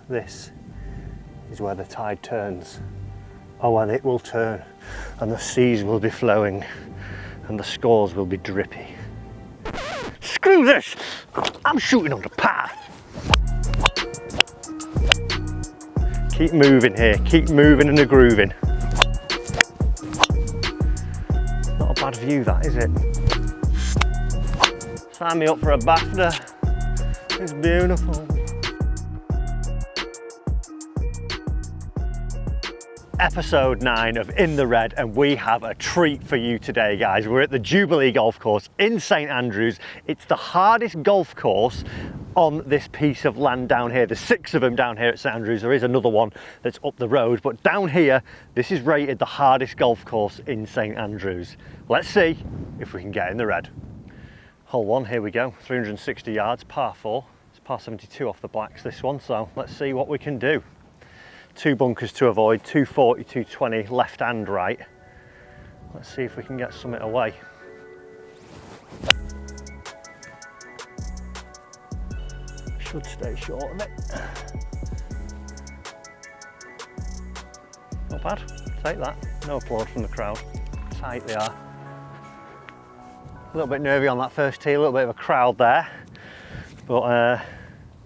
this is where the tide turns. Oh, and it will turn, and the seas will be flowing, and the scores will be drippy. Screw this! I'm shooting on the par. Keep moving here, keep moving and grooving. Not a bad view that, is it? Sign me up for a BAFTA. It's beautiful. Episode 9 of In the Red, and we have a treat for you today, guys. We're at the Jubilee Golf Course in St Andrews. It's the hardest golf course on this piece of land down here. There's 6 of them down here at St Andrews. There is another one that's up the road, but down here, this is rated the hardest golf course in St Andrews. Let's see if we can get in the red. Hole 1, here we go, 360 yards, par 4. It's par 72 off the blacks, this one, so let's see what we can do. 2 bunkers to avoid, 240, 220, left and right. Let's see if we can get something away. Should stay short of it. Not bad, take that. No applause from the crowd. Tight they are. A little bit nervy on that first tee, a little bit of a crowd there. But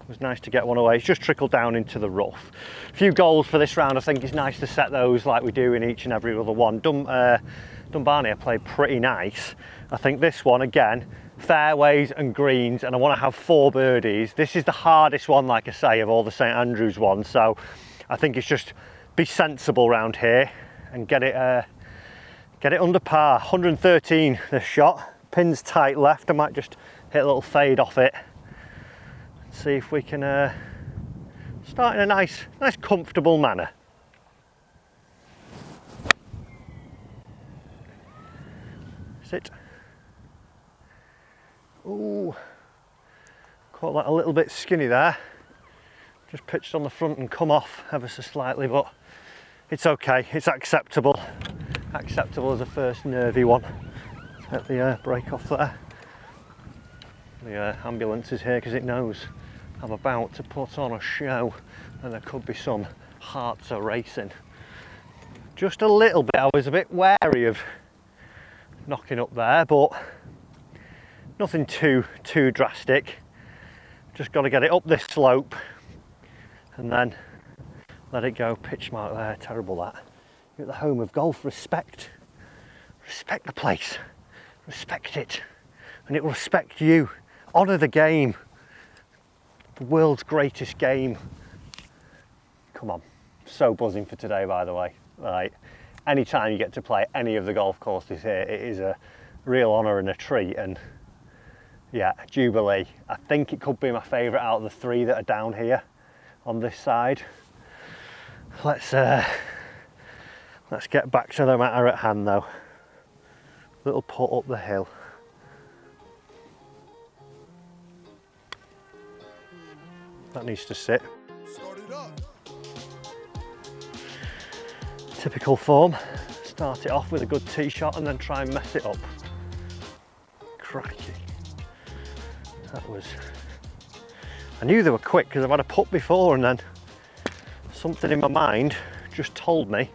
it was nice to get one away. It's just trickled down into the rough. A few goals for this round. I think it's nice to set those like we do in each and every other one. Dunbarney played pretty nice. I think this one, again, fairways and greens, and I want to have 4 birdies. This is the hardest one, like I say, of all the St Andrews ones. So I think it's just be sensible round here and get it under par. 113 this shot. Pins tight left. I might just hit a little fade off it. See if we can start in a nice comfortable manner. Sit. Ooh, caught that a little bit skinny there. Just pitched on the front and come off ever so slightly, but it's okay, it's acceptable. Acceptable as a first nervy one. Let the brake off there. The ambulance is here because it knows I'm about to put on a show and there could be some hearts are racing. Just a little bit, I was a bit wary of knocking up there, but nothing too drastic. Just got to get it up this slope and then let it go. Pitch mark there, terrible that. You're at the home of golf, respect the place, respect it, and it will respect you. Honour the game. The world's greatest game. Come on. So buzzing for today, by the way. Like, anytime you get to play any of the golf courses here, it is a real honour and a treat. And yeah, Jubilee. I think it could be my favourite out of the 3 that are down here on this side. Let's get back to the matter at hand though. Little putt up the hill. That needs to sit. Typical form. Start it off with a good tee shot and then try and mess it up. Crikey. That was... I knew they were quick because I've had a putt before, and then something in my mind just told me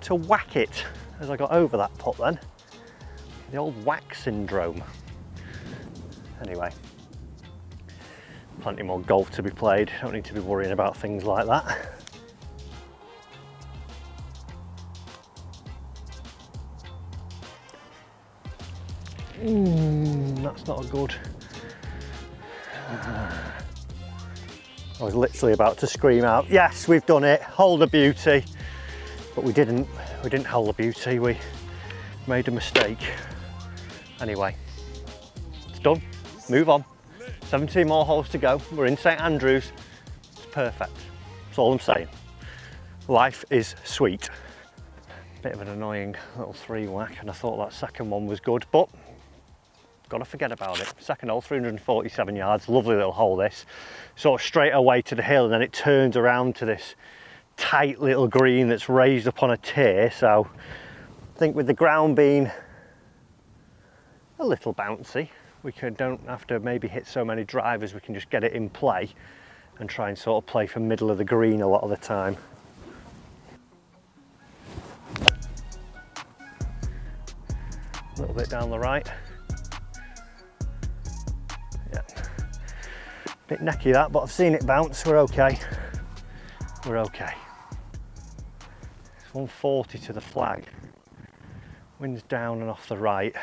to whack it as I got over that putt then. The old whack syndrome. Anyway. Plenty more golf to be played, don't need to be worrying about things like that. That's not a good... I was literally about to scream out, yes, we've done it, hold the beauty. But we didn't hold the beauty, we made a mistake. Anyway, it's done, move on. 17 more holes to go. We're in St Andrews. It's perfect. That's all I'm saying. Life is sweet. Bit of an annoying little 3 whack, and I thought that second one was good, but gotta forget about it. Second hole, 347 yards. Lovely little hole this. Sort of straight away to the hill, and then it turns around to this tight little green that's raised up on a tier. So I think with the ground being a little bouncy, we don't have to maybe hit so many drivers, we can just get it in play. and try and sort of play for middle of the green a lot of the time. A little bit down the right. Yeah. Bit necky that, but I've seen it bounce, we're okay. We're okay. It's 140 to the flag. Wind's down and off the right.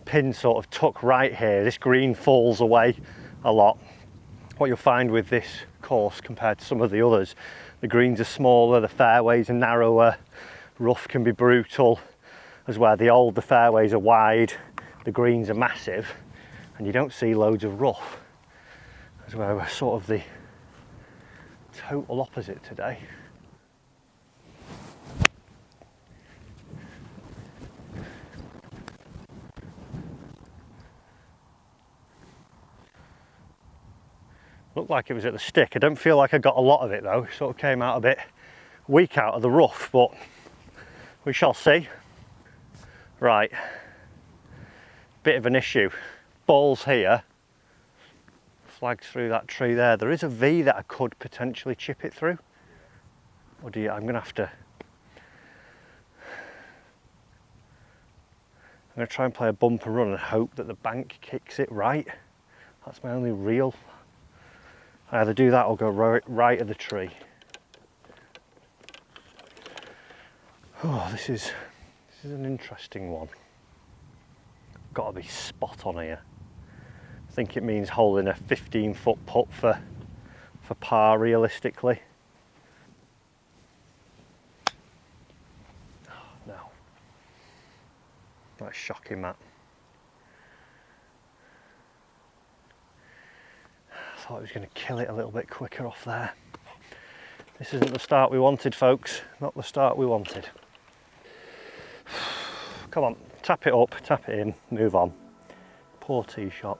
Pin sort of tuck right here. This green falls away a lot. What you'll find with this course compared to some of the others, the greens are smaller, the fairways are narrower, rough can be brutal, as where the fairways are wide, the greens are massive, and you don't see loads of rough. As where we're sort of the total opposite today. Looked like it was at the stick. I don't feel like I got a lot of it though. It sort of came out a bit weak out of the rough, but we shall see. Right, bit of an issue. Ball's here, flags through that tree there. There is a V that I could potentially chip it through. Or do you, I'm gonna try and play a bumper run and hope that the bank kicks it right. That's my only real. I either do that or go right of the tree. Oh, this is an interesting one. Got to be spot on here. I think it means holding a 15-foot putt for par realistically. Oh, no. That's shocking, Matt. I thought I was going to kill it a little bit quicker off there. This isn't the start we wanted, folks. Not the start we wanted. Come on, tap it up, tap it in, move on. Poor tee shot.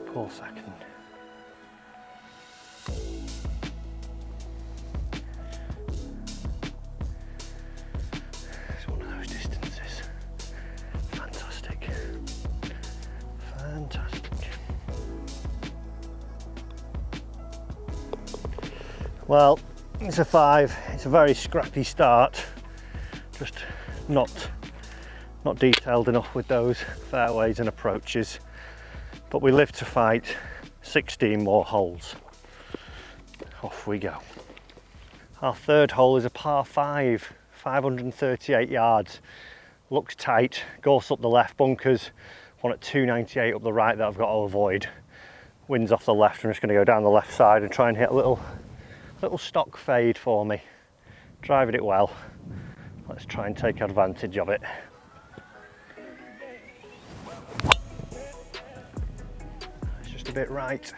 Poor second. It's one of those distances. Fantastic. Fantastic. Well, it's a 5. It's a very scrappy start. Just not detailed enough with those fairways and approaches. But we live to fight 16 more holes. Off we go. Our third hole is a par 5, 538 yards. Looks tight, goes up the left, bunkers, one at 298 up the right that I've got to avoid. Wind's off the left, I'm just going to go down the left side and try and hit a little stock fade for me. Driving it well. Let's try and take advantage of it. It's just a bit right.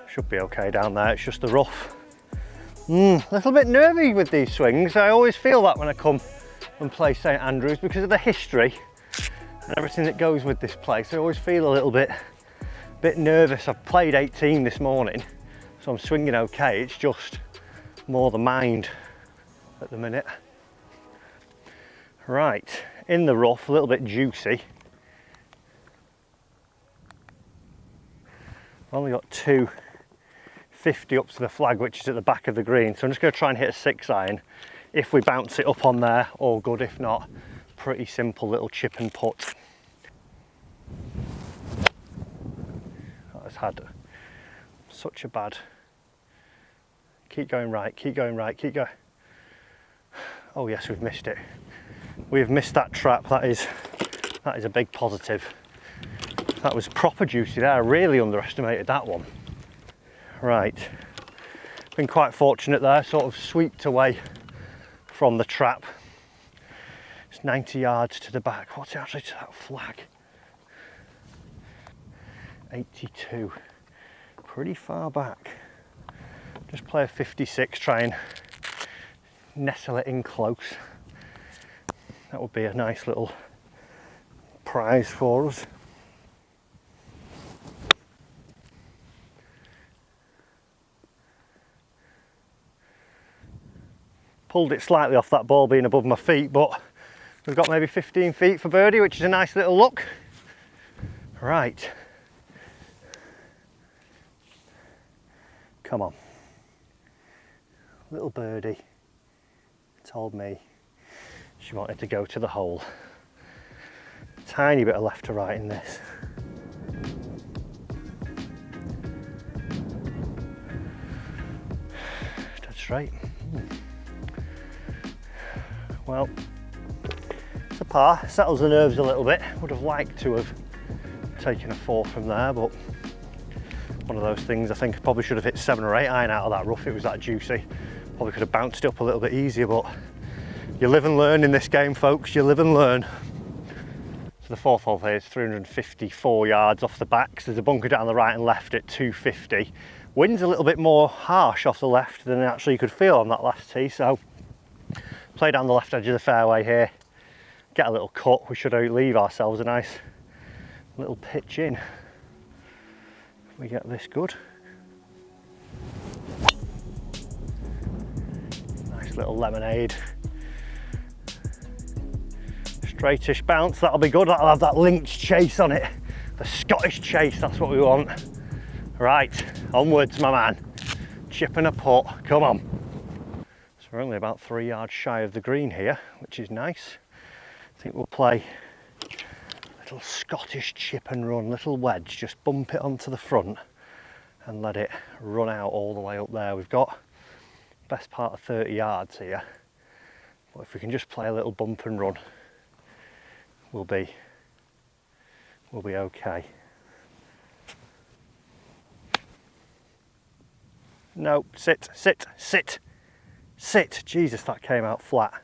Should be okay down there, it's just the rough. A little bit nervy with these swings. I always feel that when I come and play St Andrews because of the history and everything that goes with this place. I always feel a little bit nervous. I've played 18 this morning, so I'm swinging okay. It's just more the mind at the minute. Right, in the rough, a little bit juicy. I've only got 250 up to the flag, which is at the back of the green, so I'm just going to try and hit a 6-iron. If we bounce it up on there, all good. If not, pretty simple little chip and putt. That's had such a bad. Keep going right, keep going right, keep going. Oh yes, we've missed it. We've missed that trap. That is a big positive. That was proper juicy there. I really underestimated that one. Right, been quite fortunate there, sort of swept away from the trap. It's 90 yards to the back. What's it actually to that flag? 82. Pretty far back. Just play a 56, try and nestle it in close. That would be a nice little prize for us. Pulled it slightly off that ball being above my feet, but we've got maybe 15 feet for birdie, which is a nice little look. Right. Come on. Little birdie told me she wanted to go to the hole. Tiny bit of left to right in this. Dead straight. Well, it's a par. Settles the nerves a little bit. Would have liked to have taken a 4 from there, but one of those things. I think I probably should have hit 7 or 8 iron out of that rough. It was that juicy. Probably could have bounced it up a little bit easier, but you live and learn in this game, folks. You live and learn. So the fourth hole here is 354 yards off the back. So there's a bunker down the right and left at 250. Wind's a little bit more harsh off the left than actually you could feel on that last tee. So play down the left edge of the fairway here, get a little cut. We should leave ourselves a nice little pitch in. We get this good. Nice little lemonade. Straightish bounce, that'll be good. That'll have that linked chase on it. The Scottish chase, that's what we want. Right, onwards, my man. Chip and a putt, come on. So we're only about 3 yards shy of the green here, which is nice. I think we'll play a little Scottish chip and run, little wedge, just bump it onto the front and let it run out all the way up there. We've got best part of 30 yards here, but if we can just play a little bump and run, we'll be okay. No, sit, sit, sit, sit. Jesus, that came out flat.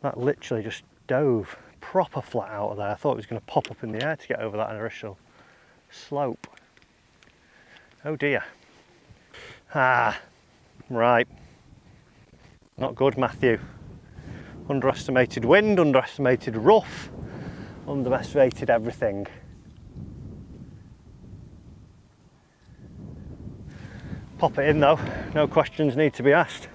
That literally just dove proper flat out of there. I thought it was going to pop up in the air to get over that initial slope. Oh dear. Ah, right. Not good, Matthew. Underestimated wind, underestimated rough, underestimated everything. Pop it in though, no questions need to be asked.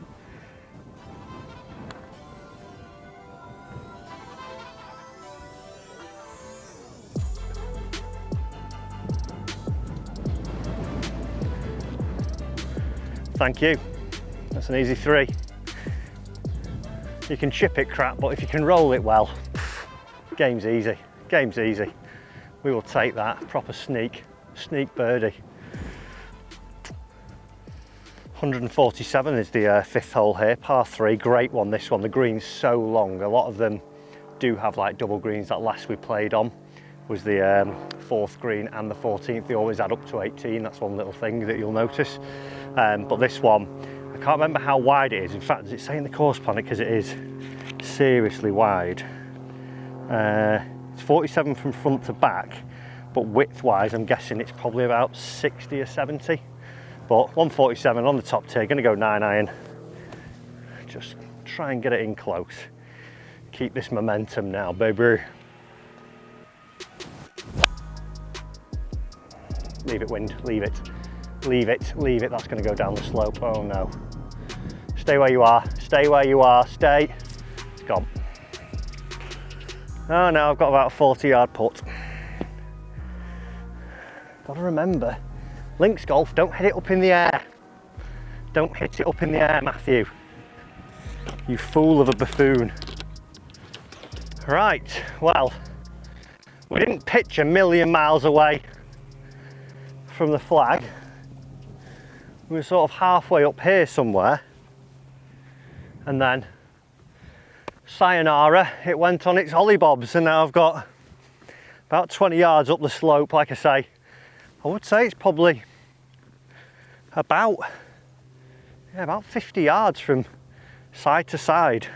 Thank you. That's an easy 3. You can chip it crap, but if you can roll it well, game's easy. Game's easy. We will take that. Proper sneak birdie. 147 is the fifth hole here, par 3. Great one, this one. The green's so long. A lot of them do have like double greens. That last we played on was the 4th green and the 14th. They always add up to 18. That's one little thing that you'll notice. But this one, I can't remember how wide it is. In fact, does it say in the course plan? Because it is seriously wide. It's 47 from front to back, but width-wise, I'm guessing it's probably about 60 or 70. But 147 on the top tier, going to go 9 iron. Just try and get it in close. Keep this momentum now, baby. Leave it, wind, leave it. Leave it, leave it, that's going to go down the slope. Oh no. Stay where you are, stay where you are, stay. It's gone. Oh no, I've got about a 40-yard putt. Gotta remember, links golf, don't hit it up in the air. Don't hit it up in the air, Matthew. You fool of a buffoon. Right, well, we didn't pitch a million miles away from the flag. We were sort of halfway up here somewhere, and then sayonara, it went on its hollybobs, and now I've got about 20 yards up the slope. Like I say, I would say it's probably about 50 yards from side to side.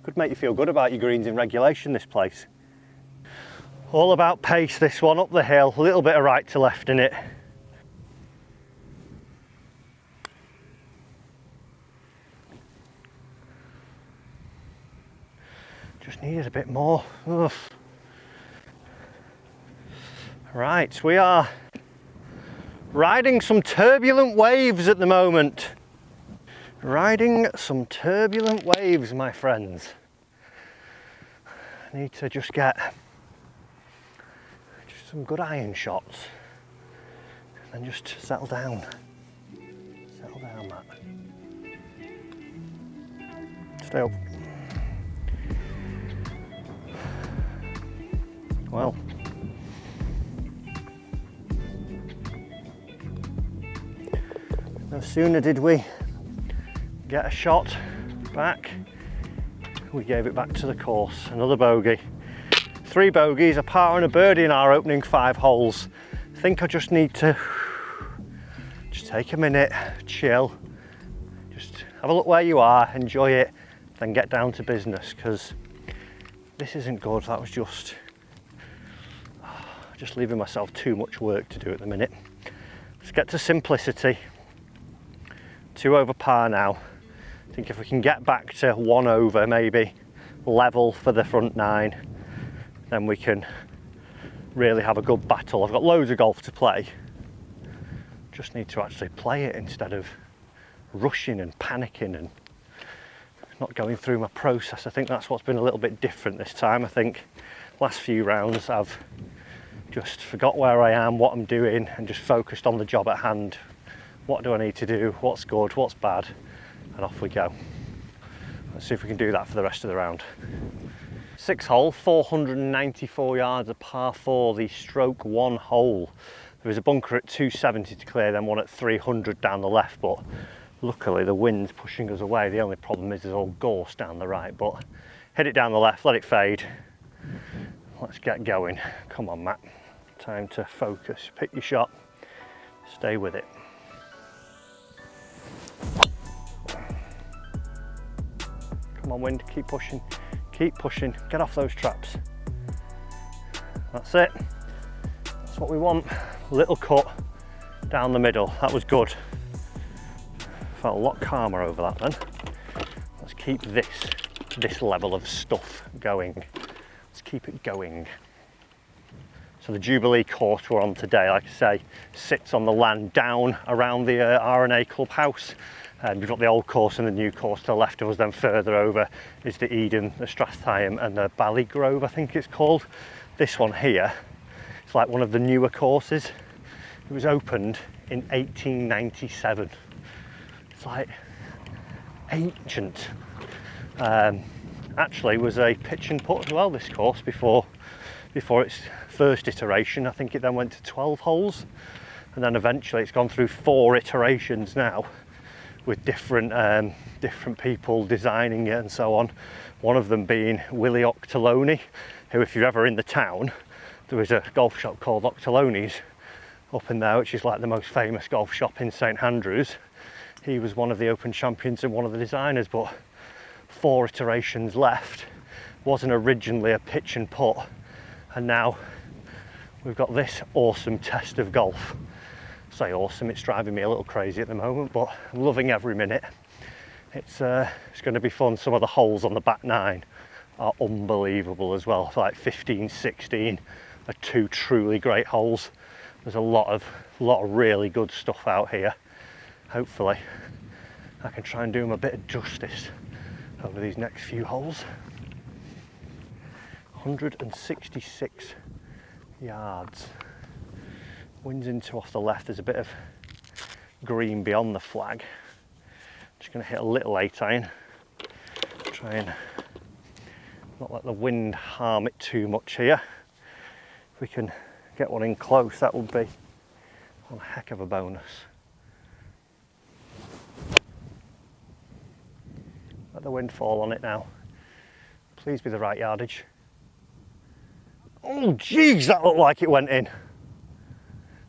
Could make you feel good about your greens in regulation, this place. All about pace, this one, up the hill, a little bit of right to left in it. Just needed a bit more. Ugh. Right, we are riding some turbulent waves at the moment. Riding some turbulent waves, my friends. I need to just get some good iron shots and then just settle down. Settle down, Matt. Stay up. Well, no sooner did we get a shot back, we gave it back to the course. Another bogey. 3 bogeys, a par and a birdie in our opening 5 holes. I think I just need to just take a minute, chill, just have a look where you are, enjoy it, then get down to business, because this isn't good. That was just leaving myself too much work to do at the minute. Let's get to simplicity. 2 over par now. I think if we can get back to 1 over, maybe level for the front 9, then we can really have a good battle. I've got loads of golf to play. Just need to actually play it instead of rushing and panicking and not going through my process. I think that's what's been a little bit different this time. I think last few rounds I've just forgot where I am, what I'm doing, and just focused on the job at hand. What do I need to do? What's good? What's bad? And off we go. Let's see if we can do that for the rest of the round. 6th hole, 494 yards, a par 4, the stroke 1 hole. There was a bunker at 270 to clear, then one at 300 down the left, but luckily the wind's pushing us away. The only problem is there's all gorse down the right, but hit it down the left, let it fade. Let's get going. Come on, Matt. Time to focus. Pick your shot. Stay with it. Come on, wind. Keep pushing. Keep pushing. Get off those traps. That's it. That's what we want. Little cut down the middle. That was good. Felt a lot calmer over that then. Let's keep this level of stuff going. Let's keep it going. So the Jubilee course we're on today, like I say, sits on the land down around the R&A clubhouse. We've got the old course and the new course to the left of us. Then further over is the Eden, the Strathyme and the Ballygrove, I think it's called. This one here, it's like one of the newer courses. It was opened in 1897. It's like ancient. Actually was a pitch and putt as well, this course, before its first iteration. I think it then went to 12 holes, and then eventually it's gone through 4 iterations now, with different people designing it and so on. One of them being Willie Octoloni, who, if you're ever in the town, there was a golf shop called Octoloni's up in there, which is like the most famous golf shop in St Andrews. He was one of the Open champions and one of the designers, but 4 iterations left. Wasn't originally a pitch and putt, and now we've got this awesome test of golf. Say awesome, it's driving me a little crazy at the moment, but I'm loving every minute. It's going to be fun. Some of the holes on the back 9 are unbelievable as well. Like 15, 16 are 2 truly great holes. There's a lot of really good stuff out here. Hopefully I can try and do them a bit of justice over these next few holes. 166 yards. Wind's into off the left. There's a bit of green beyond the flag. Just going to hit a little 8-iron. Try and not let the wind harm it too much here. If we can get one in close, that would be one heck of a bonus. Let the wind fall on it now. Please be the right yardage. Oh geez, that looked like it went in.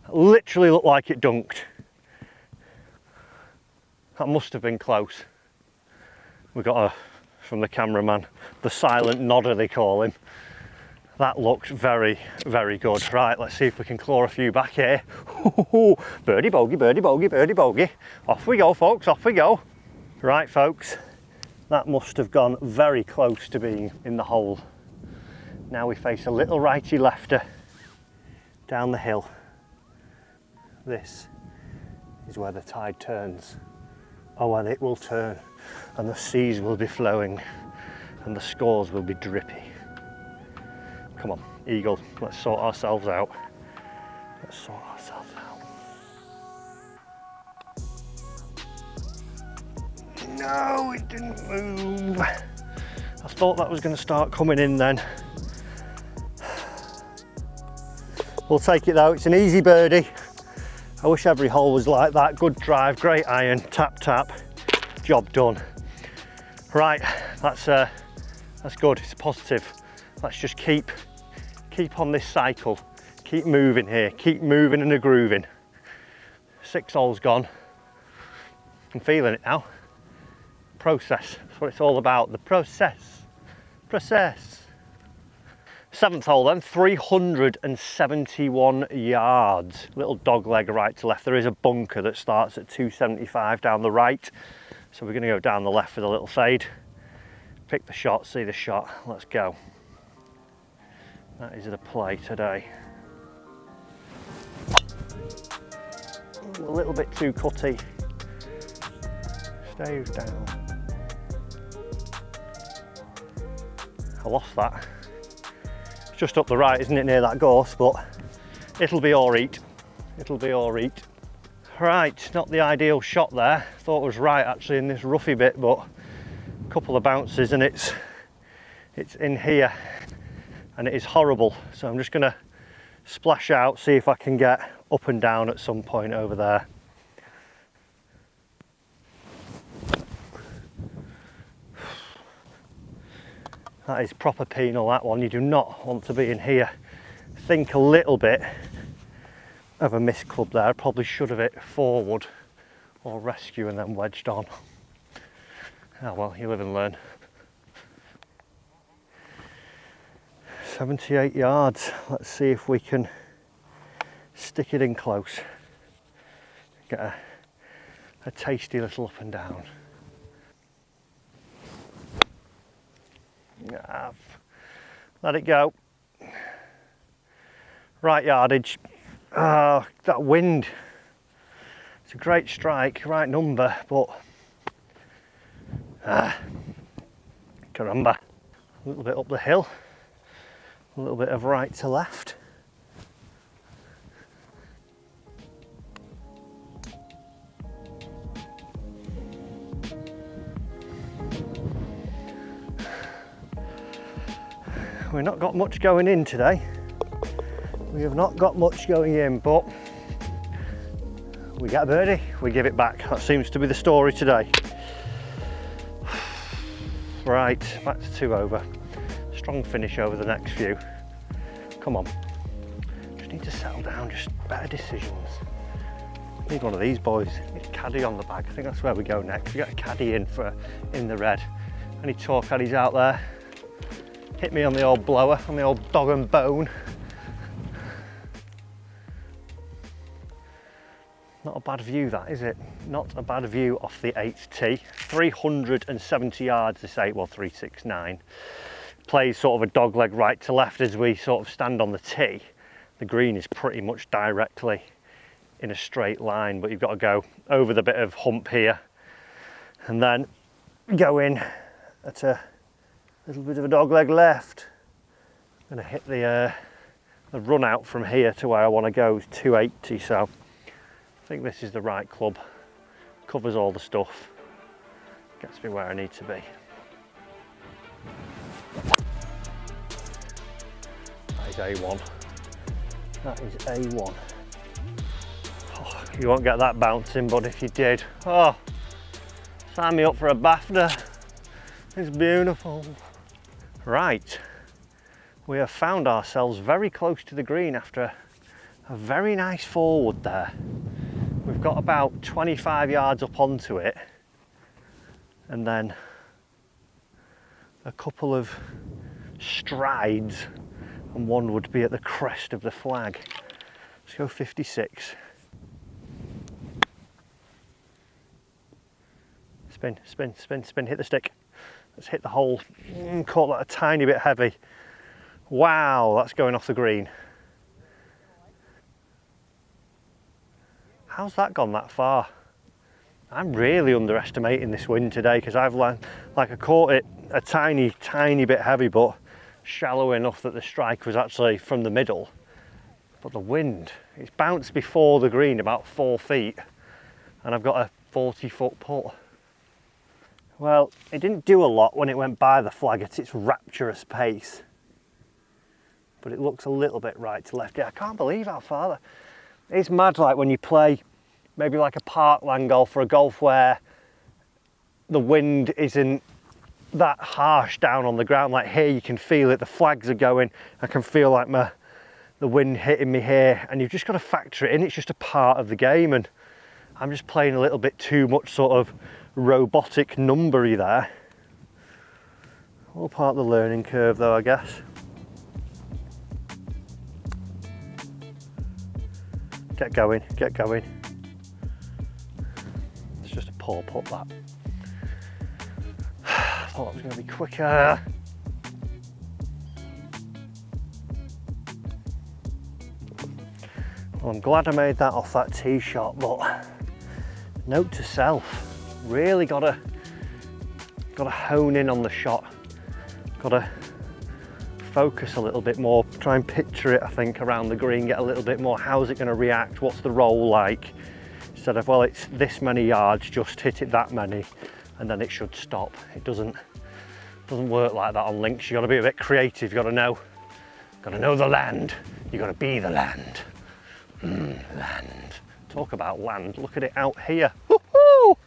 That literally looked like it dunked. That must have been close. We got from the cameraman, the silent nodder they call him. That looked very, very good. Right, let's see if we can claw a few back here. Birdie bogey, birdie bogey, birdie bogey. Off we go, folks, off we go. Right, folks, that must have gone very close to being in the hole. Now we face a little righty-lefter down the hill. This is where the tide turns. Oh, and it will turn, and the seas will be flowing, and the scores will be drippy. Come on, eagle, let's sort ourselves out. Let's sort ourselves out. No, it didn't move. I thought that was going to start coming in then. We'll take it though, it's an easy birdie. I wish every hole was like that. Good drive, great iron, tap tap, job done. Right, that's good, it's positive. Let's just keep on this cycle, keep moving here, keep moving and a grooving. 6 holes gone, I'm feeling it now. Process, that's what it's all about, the process. 7th hole then, 371 yards. Little dog leg right to left. There is a bunker that starts at 275 down the right. So we're going to go down the left with a little fade. Pick the shot, see the shot, let's go. That is the play today. A little bit too cutty. Stays down. I lost that. It's just up the right, isn't it, near that gorse, but it'll be all right. It'll be all right. Right, not the ideal shot there. Thought it was right actually in this roughy bit, but a couple of bounces and it's in here and it is horrible. So I'm just gonna splash out, see if I can get up and down at some point over there. That is proper penal, that one. You do not want to be in here. Think a little bit of a missed club there. I probably should have it forward or rescue and then wedged on. Oh well, you live and learn. 78 yards. Let's see if we can stick it in close. Get a tasty little up and down. Let it go. Right yardage. Oh, that wind. It's a great strike, right number, but caramba. A little bit up the hill, a little bit of right to left. We've not got much going in today. We have not got much going in, but we get a birdie, we give it back. That seems to be the story today. Right, back to 2 over. Strong finish over the next few. Come on. Just need to settle down, just better decisions. Need one of these boys. Need a caddy on the bag. I think that's where we go next. We got a caddy in the red. Any tour caddies out there? Hit me on the old blower, on the old dog and bone. Not a bad view that, is it? Not a bad view off the 8th tee. 370 yards this 8, well 369. Plays sort of a dog leg right to left as we sort of stand on the tee. The green is pretty much directly in a straight line, but you've got to go over the bit of hump here and then go in at a little bit of a dog leg left. I'm going to hit the run out from here to where I want to go is 280, so I think this is the right club. Covers all the stuff, gets me where I need to be. That is A1. That is A1. Oh, you won't get that bouncing, but if you did, oh, sign me up for a BAFTA. It's beautiful. Right, we have found ourselves very close to the green after a very nice forward there. We've got about 25 yards up onto it and then a couple of strides and one would be at the crest of the flag. Let's go 56. Spin, spin, spin, spin, hit the stick. Let's hit the hole. Caught that a tiny bit heavy. Wow, that's going off the green. How's that gone that far? I'm really underestimating this wind today, because I've like I caught it a tiny bit heavy, but shallow enough that the strike was actually from the middle. But the wind, it's bounced before the green about 4 feet, and I've got a 40-foot putt. Well, it didn't do a lot when it went by the flag at its rapturous pace, but it looks a little bit right to left. Yeah, I can't believe how far that. It's mad, like when you play maybe like a parkland golf or a golf where the wind isn't that harsh down on the ground. Like here you can feel it, the flags are going, I can feel like the wind hitting me here, and you've just got to factor it in. It's just a part of the game, and I'm just playing a little bit too much sort of robotic numbery there. All part of the learning curve though, I guess. Get going, get going. It's just a poor putt, that. I thought it was going to be quicker. Well, I'm glad I made that off that tee shot, but note to self, really gotta hone in on the shot. Gotta focus a little bit more, try and picture it, I think, around the green, get a little bit more, how's it gonna react, what's the roll like? Instead of, well, it's this many yards, just hit it that many, and then it should stop. It doesn't work like that on links. You gotta be a bit creative, you gotta know the land, you gotta be the land. Land. Talk about land, look at it out here. Woohoo!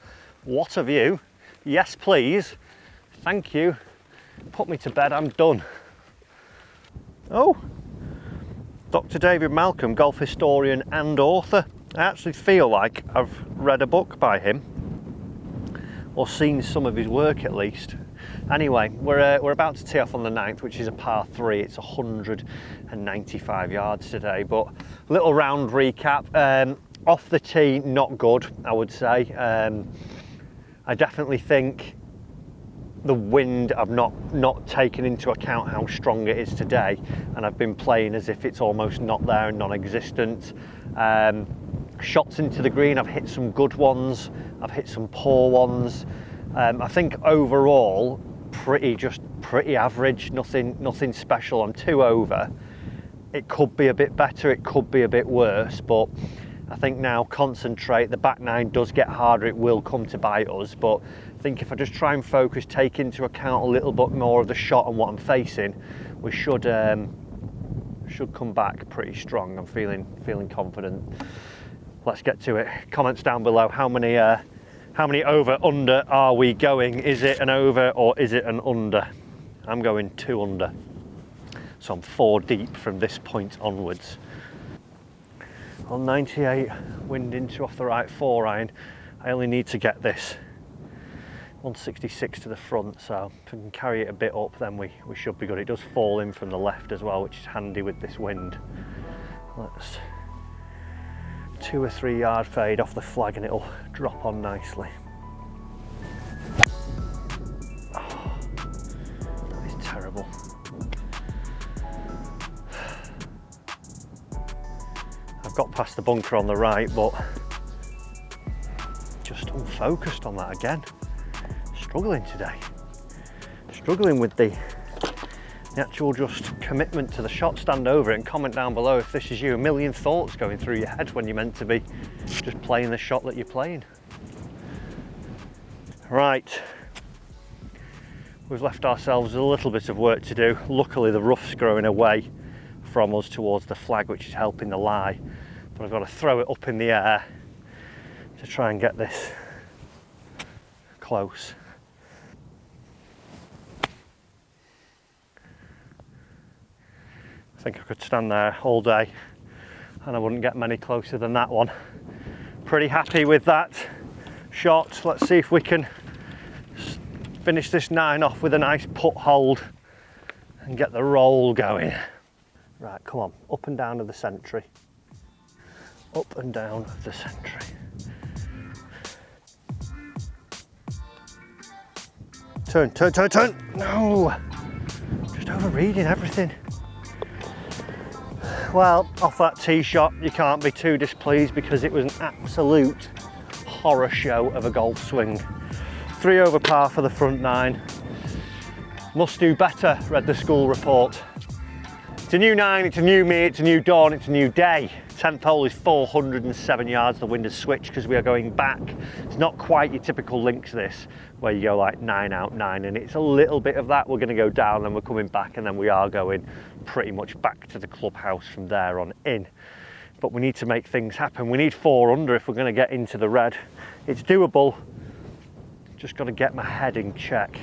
What a view. Yes, please. Thank you. Put me to bed, I'm done. Oh, Dr. David Malcolm, golf historian and author. I actually feel like I've read a book by him, or seen some of his work at least. Anyway, we're about to tee off on the 9th, which is a par 3. It's 195 yards today, but little round recap. Off the tee, not good, I would say. I definitely think the wind, I've not taken into account how strong it is today, and I've been playing as if it's almost not there and non-existent. Shots into the green, I've hit some good ones, I've hit some poor ones. I think overall, pretty average, nothing special. I'm 2 over. It could be a bit better, it could be a bit worse, but I think now concentrate. The back 9 does get harder, it will come to bite us, but I think if I just try and focus, take into account a little bit more of the shot and what I'm facing, we should come back pretty strong. I'm feeling confident. Let's get to it. Comments down below, how many over under are we going? Is it an over or is it an under? I'm going 2 under. So I'm 4 deep from this point onwards. On 98, wind into off the right 4 iron. I only need to get this 166 to the front, so if we can carry it a bit up, then we should be good. It does fall in from the left as well, which is handy with this wind. Let's 2 or 3 yard fade off the flag and it'll drop on nicely. Oh, that is terrible. I've got past the bunker on the right, but just unfocused on that again. Struggling today. Struggling with the actual just commitment to the shot. Stand over it and comment down below if this is you. A million thoughts going through your head when you're meant to be just playing the shot that you're playing. Right, we've left ourselves a little bit of work to do. Luckily the rough's growing away from us towards the flag, which is helping the lie, but I've got to throw it up in the air to try and get this close. I think I could stand there all day and I wouldn't get many closer than that one. Pretty happy with that shot. Let's see if we can finish this 9 off with a nice putt hold and get the roll going. Right, come on, up and down of the century. Up and down of the century. Turn, turn, turn, turn. No, just overreading everything. Well, off that tee shot, you can't be too displeased because it was an absolute horror show of a golf swing. 3 over par for the front 9. Must do better, read the school report. It's a new 9, it's a new me, it's a new dawn, it's a new day. 10th hole is 407 yards, the wind has switched because we are going back. It's not quite your typical links this, where you go like 9 out, 9 in. It's a little bit of that. We're going to go down, then we're coming back, and then we are going pretty much back to the clubhouse from there on in. But we need to make things happen. We need 4 under if we're going to get into the red. It's doable. Just got to get my head in check.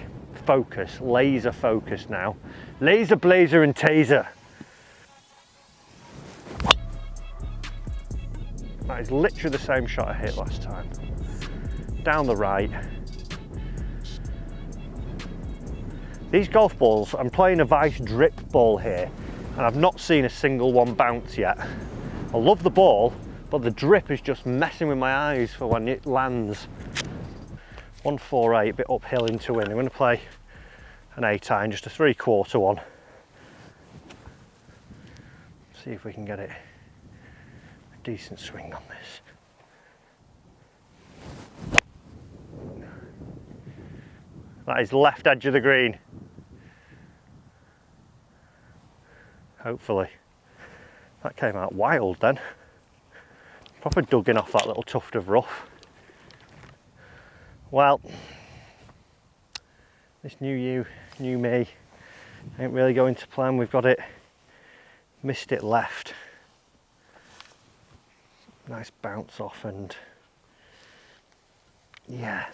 Focus, laser focus now. Laser, blazer and taser. That is literally the same shot I hit last time. Down the right. These golf balls, I'm playing a Vice drip ball here, and I've not seen a single one bounce yet. I love the ball, but the drip is just messing with my eyes for when it lands. 148, a bit uphill into in. I'm going to play an 8-iron, just a 3/4 one. See if we can get it a decent swing on this. That is left edge of the green. Hopefully. That came out wild then. Proper dug in off that little tuft of rough. Well, this new you, new me, ain't really going to plan. We've got it, missed it left. Nice bounce off, and yeah,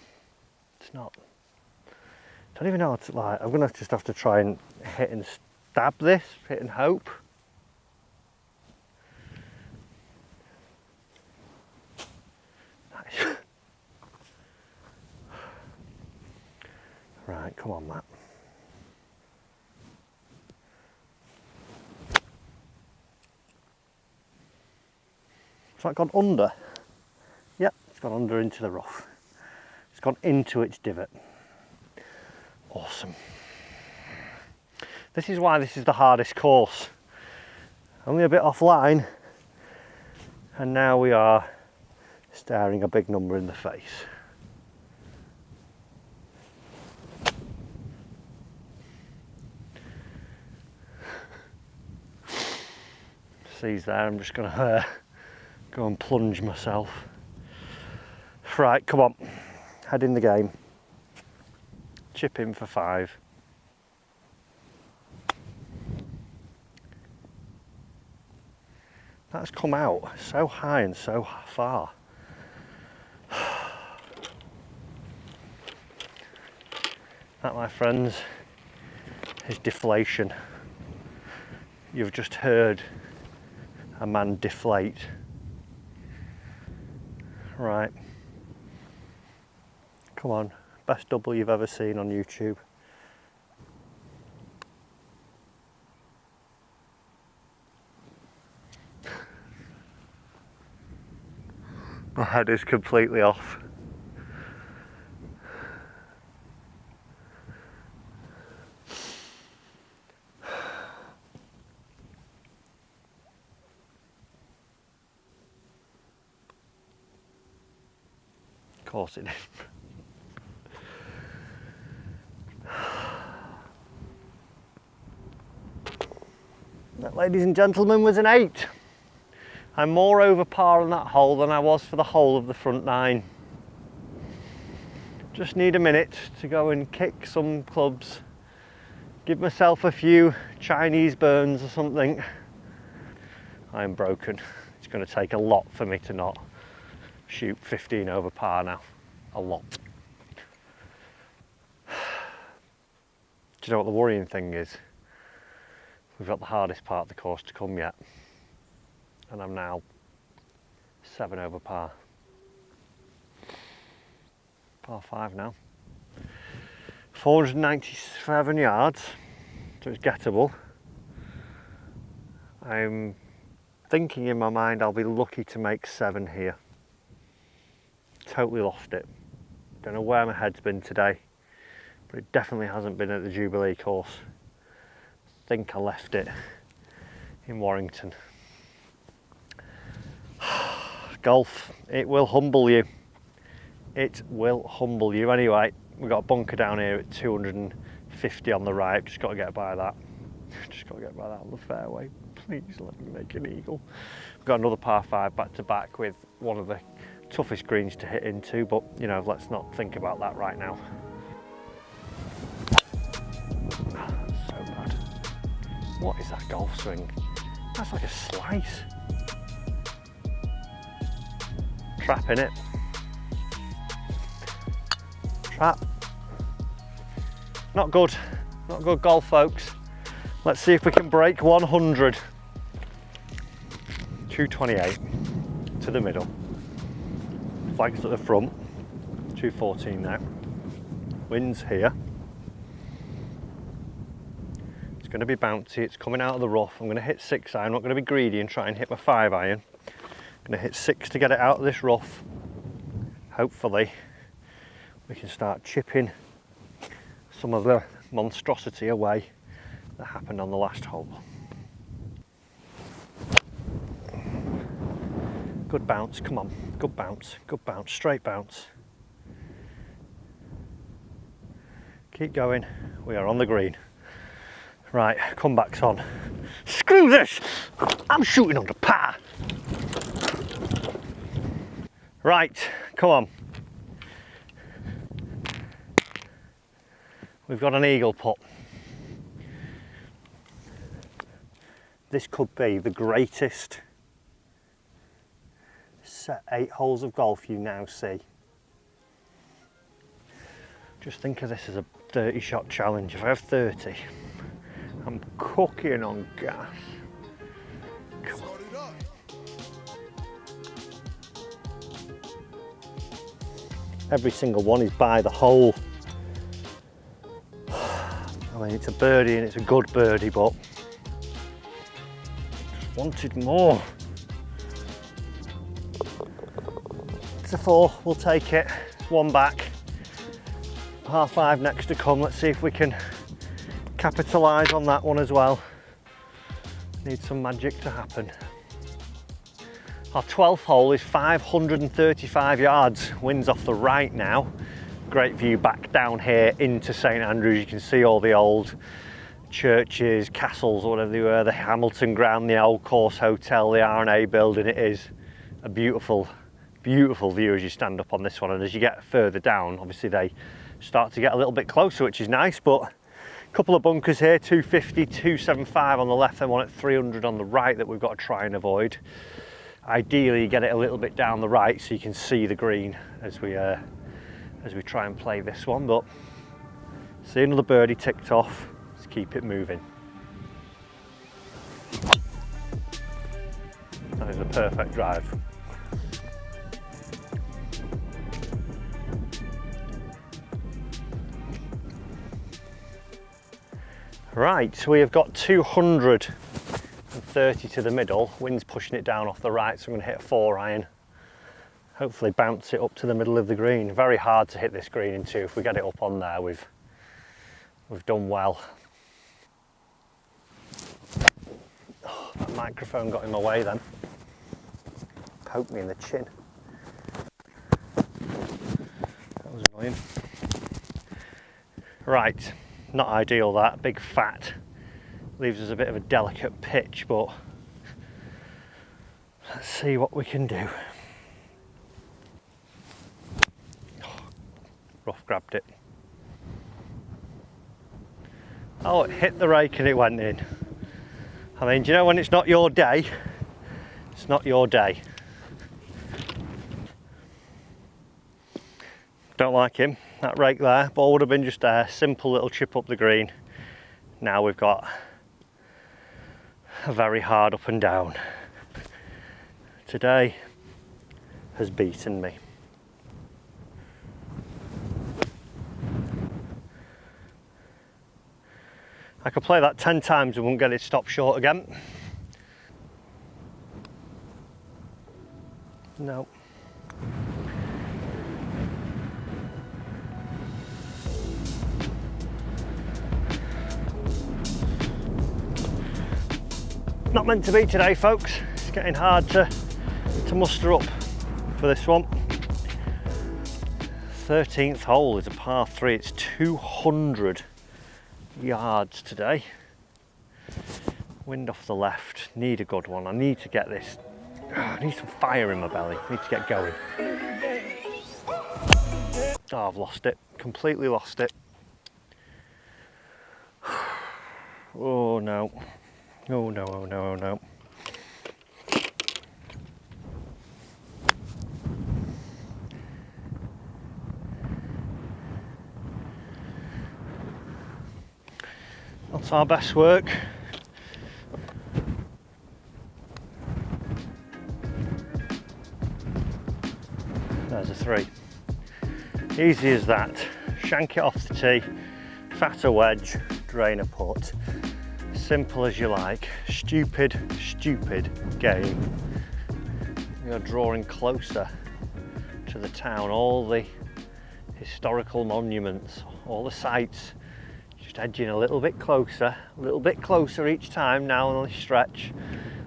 it's not, don't even know what it's like. I'm gonna just have to try and hit and stab this, hit and hope. Nice. Right, come on, Matt. Has that gone under? Yep, it's gone under into the rough. It's gone into its divot. Awesome. This is why this is the hardest course. Only a bit offline, and now we are staring a big number in the face. Sees there, I'm just gonna go and plunge myself. Right, come on, head in the game. Chip in for 5. That's come out so high and so far. That, my friends, is deflation. You've just heard a man deflate. Right, come on, best double you've ever seen on YouTube. My head is completely off. Of course it is. That, ladies and gentlemen, was an 8. I'm more over par on that hole than I was for the whole of the front 9. Just need a minute to go and kick some clubs, give myself a few Chinese burns or something. I'm broken. It's going to take a lot for me to not shoot 15 over par now. A lot. Do you know what the worrying thing is? We've got the hardest part of the course to come yet. And I'm now 7 over par. Par 5 now. 497 yards, so it's gettable. I'm thinking in my mind I'll be lucky to make 7 here. Totally lost it. Don't know where my head's been today, but it definitely hasn't been at the Jubilee course. I think I left it in Warrington. Golf, it will humble you. it will humble you. Anyway, we've got a bunker down here at 250 on the right. Just got to get by that. Just got to get by that on the fairway. Please let me make an eagle. We've got another par 5 back to back with one of the toughest greens to hit into, but you know, let's not think about that right now. So bad. What is that golf swing? That's like a slice. Trap in it. Trap. Not good. Not good golf, folks. Let's see if we can break 100. 228 to the middle. Flags at the front. 214 now. Winds here. It's going to be bouncy. It's coming out of the rough. I'm going to hit 6 iron. I'm not going to be greedy and try and hit my 5 iron. I'm going to hit 6 to get it out of this rough. Hopefully we can start chipping some of the monstrosity away that happened on the last hole. Good bounce, come on, good bounce, straight bounce. Keep going, we are on the green. Right, comeback's on. Screw this, I'm shooting under par. Right, come on. We've got an eagle putt. This could be the greatest set 8 holes of golf you now see. Just think of this as a 30 shot challenge. If I have 30, I'm cooking on gas. Come on. Every single one is by the hole. I mean, it's a birdie and it's a good birdie, but just wanted more. It's a 4, we'll take it. It's 1 back. Par 5 next to come. Let's see if we can capitalise on that one as well. Need some magic to happen. Our 12th hole is 535 yards. Wind's off the right now. Great view back down here into St Andrews. You can see all the old churches, castles, or whatever they were, the Hamilton Ground, the Old Course Hotel, the R&A building. It is a beautiful, beautiful view as you stand up on this one. And as you get further down, obviously they start to get a little bit closer, which is nice, but a couple of bunkers here, 250, 275 on the left, and one at 300 on the right that we've got to try and avoid. Ideally, you get it a little bit down the right so you can see the green as we try and play this one, but see another birdie ticked off. Let's keep it moving. That is a perfect drive. Right, we have got 230 to the middle. Wind's pushing it down off the right, so I'm going to hit a 4 iron. Hopefully bounce it up to the middle of the green. Very hard to hit this green into. If we get it up on there, we've done well. Oh, that microphone got in my way then. Poked me in the chin. That was annoying. Right, not ideal that. Big fat. Leaves us a bit of a delicate pitch, but let's see what we can do. Rough grabbed it. Oh, it hit the rake and it went in. I mean, do you know when it's not your day? It's not your day. Don't like him. That rake there, ball would have been just a simple little chip up the green. Now we've got a very hard up and down. Today has beaten me. I could play that 10 times and wouldn't get it stopped short again. No. Not meant to be today, folks. It's getting hard to muster up for this one. 13th hole is a par 3. It's 200 yards today. Wind off the left. Need a good one. I need to get this. I need some fire in my belly. I need to get going. Oh, I've lost it. Completely lost it. Oh no. Oh no, oh no, oh no. Not our best work. There's a 3. Easy as that. Shank it off the tee, fatter wedge, drain a putt. Simple as you like. Stupid, stupid game. We are drawing closer to the town. All the historical monuments, all the sites, just edging a little bit closer each time now on the stretch.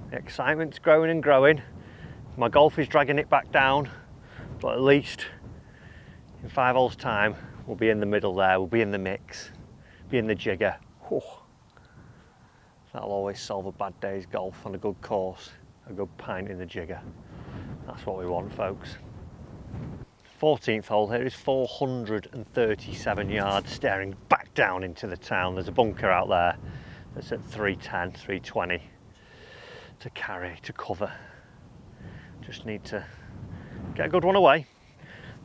The excitement's growing and growing. My golf is dragging it back down, but at least in 5 holes time we'll be in the middle there, we'll be in the mix, be in the jigger. Whew. That'll always solve a bad day's golf on a good course, a good pint in the jigger. That's what we want, folks. 14th hole here is 437 yards, staring back down into the town. There's a bunker out there that's at 310, 320 to carry, to cover. Just need to get a good one away.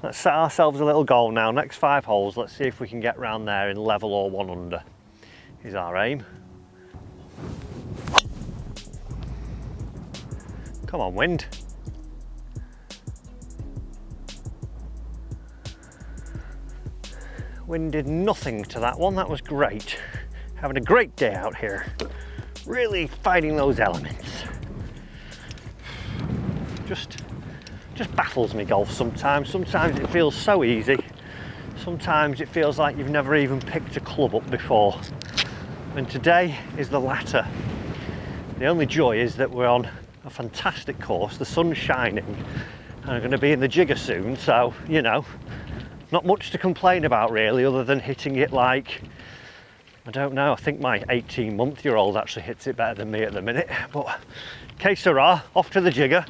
Let's set ourselves a little goal now. Next 5 holes, let's see if we can get round there in level or 1 under is our aim. Come on, wind. Wind did nothing to that one. That was great. Having a great day out here. Really fighting those elements. Just baffles me, golf sometimes. Sometimes it feels so easy. Sometimes it feels like you've never even picked a club up before. And today is the latter. The only joy is that we're on a fantastic course. The sun's shining and I'm going to be in the jigger soon, so you know, not much to complain about really, other than hitting it like, I don't know, I think my 18-month-old actually hits it better than me at the minute, but que sera, off to the jigger.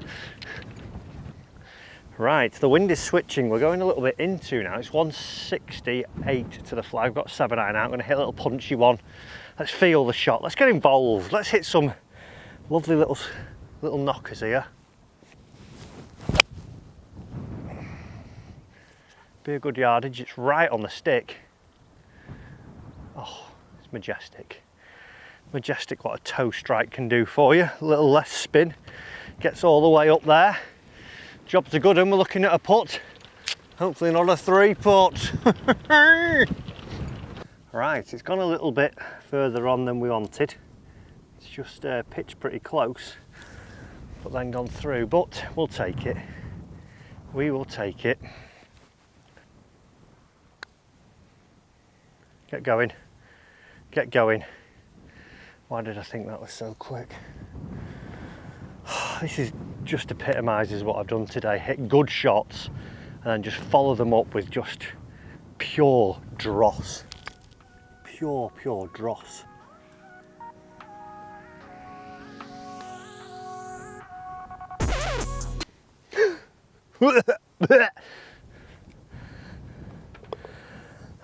Right, the wind is switching. We're going a little bit into now. It's 168 to the flag. I've got 7-iron out. I'm going to hit a little punchy one. Let's feel the shot. Let's get involved. Let's hit some lovely little knockers here. Be a good yardage. It's right on the stick. Oh, it's majestic. Majestic what a toe strike can do for you. A little less spin. Gets all the way up there. Job's a good one. We're looking at a putt. Hopefully not a 3-putt. Right, it's gone a little bit further on than we wanted. It's just pitched pretty close, but then gone through. But we'll take it. We will take it. Get going. Get going. Why did I think that was so quick? This is just epitomises what I've done today. Hit good shots and then just follow them up with just pure dross. Pure dross.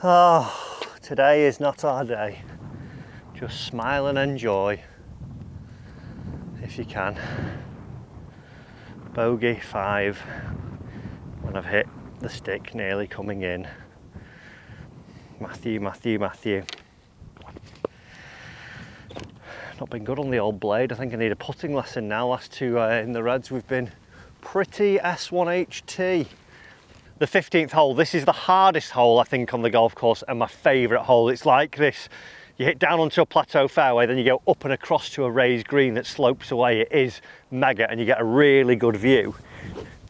Oh, today is not our day. Just smile and enjoy if you can. Bogey 5 when I've hit the stick nearly coming in. Matthew. Not been good on the old blade. I think I need a putting lesson now. Last 2 in the Reds we've been pretty S1HT. The 15th hole, this is the hardest hole I think on the golf course and my favourite hole. It's like this. You hit down onto a plateau fairway, then you go up and across to a raised green that slopes away. It is mega and you get a really good view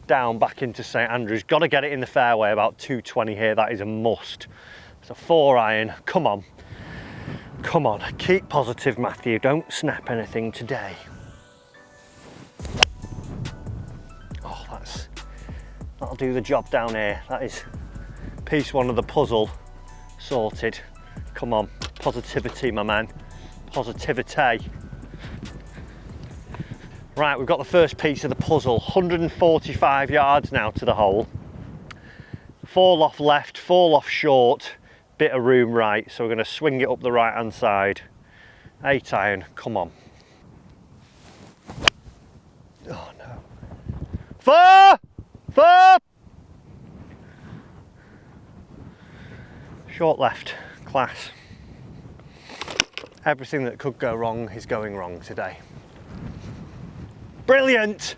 down back into St Andrews. Got to get it in the fairway about 220 here. That is a must. It's a 4-iron. Come on. Come on. Keep positive, Matthew. Don't snap anything today. Oh, that'll do the job down here. That is piece one of the puzzle sorted. Come on, positivity, my man. Positivity. Right, we've got the first piece of the puzzle. 145 yards now to the hole. 4 off left, 4 off short, bit of room right. So we're going to swing it up the right hand side. 8 iron, come on. Oh no. 4! 4! Short left, class. Everything that could go wrong is going wrong today. Brilliant!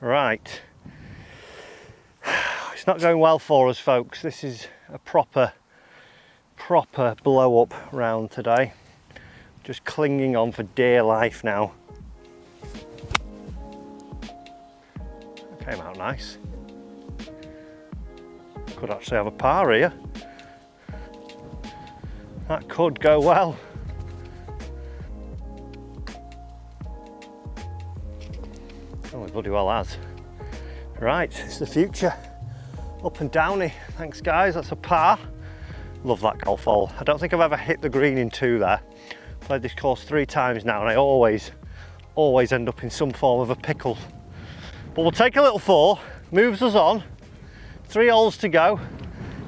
Right. It's not going well for us, folks. This is a proper blow up round today. Just clinging on for dear life now. That came out nice. Could actually have a par here. That could go well. Oh, it bloody well has. Right, it's the future. Up and downy. Thanks guys, that's a par. Love that golf hole. I don't think I've ever hit the green in 2 there. Played this course 3 times now and I always end up in some form of a pickle. But we'll take a little 4, moves us on. 3 holes to go.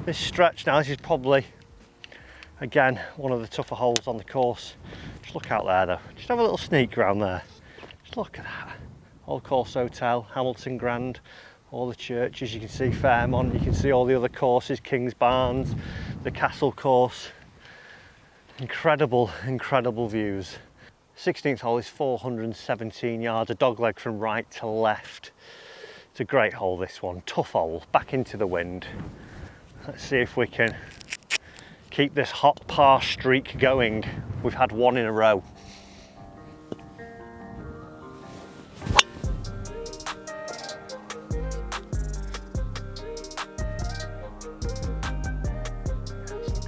This stretch now, this is probably, again, one of the tougher holes on the course. Just look out there though. Just have a little sneak around there. Just look at that. Old Course Hotel, Hamilton Grand, all the churches, you can see Fairmont, you can see all the other courses, King's Barns, the Castle Course. Incredible, incredible views. 16th hole is 417 yards, a dogleg from right to left. It's a great hole, this one. Tough hole, back into the wind. Let's see if we can keep this hot par streak going. We've had 1 in a row.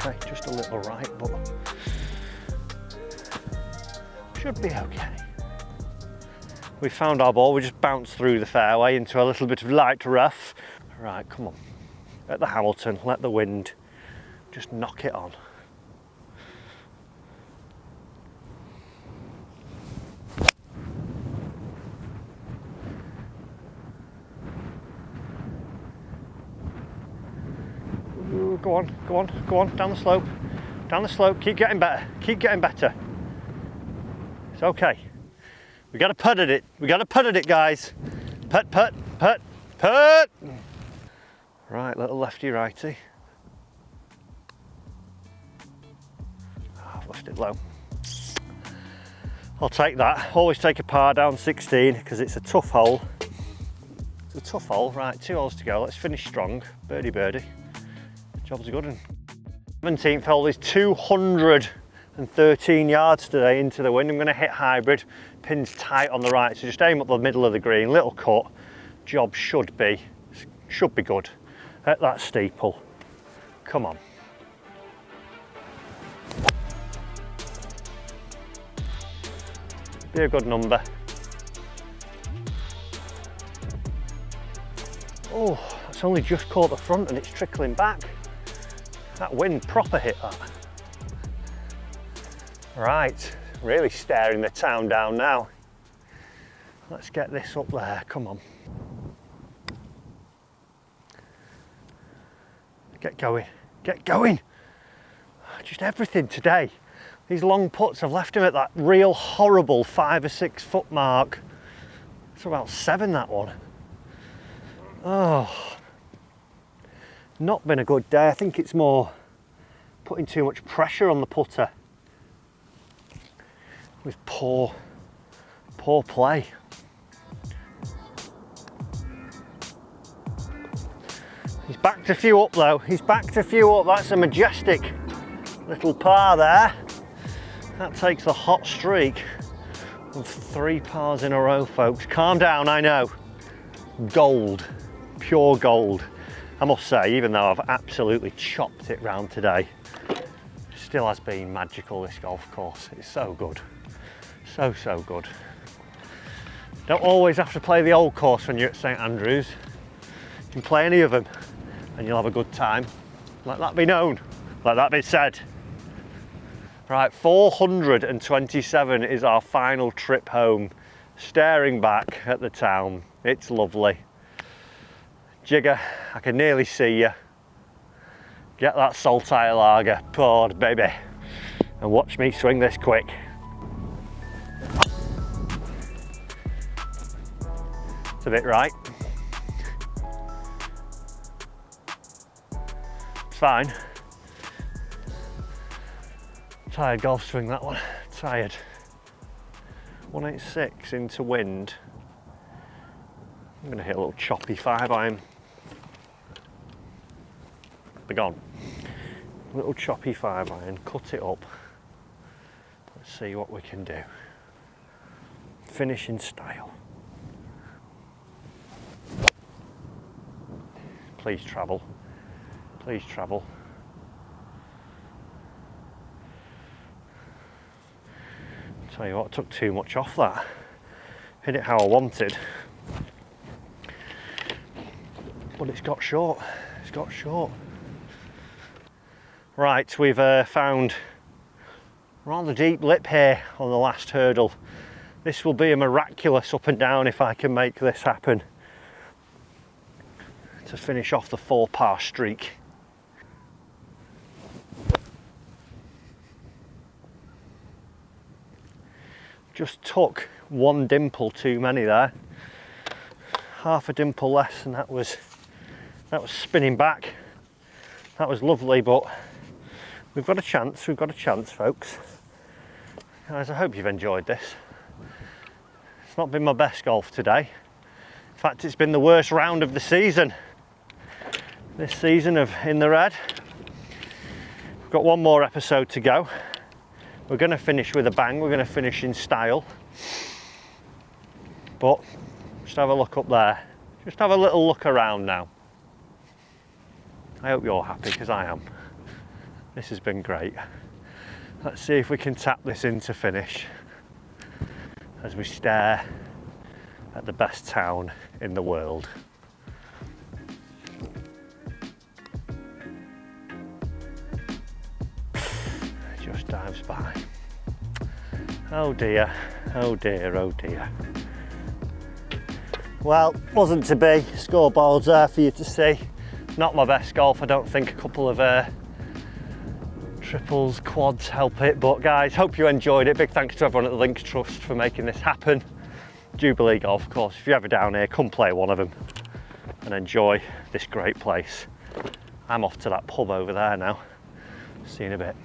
Okay, just a little right, but should be okay. We found our ball, we just bounced through the fairway into a little bit of light rough. Right, come on. At the Hamilton, let the wind just knock it on. Ooh, go on, go on, go on, down the slope, keep getting better, It's okay. We got to putt at it, guys. Putt, putt, putt, putt. Right, little lefty righty. Oh, I've left it low. I'll take that. Always take a par down 16 because it's a tough hole. It's a tough hole. Right, 2 holes to go. Let's finish strong. Birdie, birdie. Job's a good one. 17th hole is 213 yards today into the wind. I'm going to hit hybrid. Pin's tight on the right, so just aim up the middle of the green. Little cut. Job should be good. At that steeple. Come on. Be a good number. Oh, that's only just caught the front and it's trickling back. That wind proper hit that. Right, really staring the town down now. Let's get this up there, come on. Get going, get going. Just everything today. These long putts have left him at that real horrible 5 or 6 foot mark. It's about 7, that one. Oh, not been a good day. I think it's more putting too much pressure on the putter with poor play. He's backed a few up though. He's backed a few up. That's a majestic little par there. That takes the hot streak of 3 pars in a row, folks. Calm down, I know. Gold, pure gold. I must say, even though I've absolutely chopped it round today, it still has been magical, this golf course. It's so good. So good. Don't always have to play the old course when you're at St Andrews. You can play any of them. and you'll have a good time. Let that be known, let that be said. Right, 427 is our final trip home. Staring back at the town, it's lovely. Jigger, I can nearly see you. Get that saltire lager poured, baby, and watch me swing this quick. It's a bit right. It's fine. Tired golf swing, that one. Tired. 186 into wind. I'm going to hit a little choppy 5-iron. Be gone. Little choppy 5-iron, cut it up. Let's see what we can do. Finish in style. Please travel. Please travel. Tell you what, took too much off that. Hit it how I wanted. But it's got short. It's got short. Right, we've found rather deep lip here on the last hurdle. This will be a miraculous up and down if I can make this happen. To finish off the 4-par streak. Just took one dimple too many there. Half a dimple less, and that was spinning back. That was lovely, but we've got a chance, folks. Guys, I hope you've enjoyed this. It's not been my best golf today. In fact, it's been the worst round of the season. This season of In the Red. We've got one more episode to go. We're going to finish with a bang. We're going to finish in style. But just have a look up there. Just have a little look around now. I hope you're happy, because I am. This has been great. Let's see if we can tap this into finish as we stare at the best town in the world. Just dives by. Oh dear, oh dear, oh dear. Well, wasn't to be. Scoreboard's there for you to see. Not my best golf, I don't think. A couple of triples, quads help it, but guys, hope you enjoyed it. Big thanks to everyone at the Links Trust for making this happen. Jubilee Golf Course, if you're ever down here, come play one of them and enjoy this great place. I'm off to that pub over there now. See you in a bit.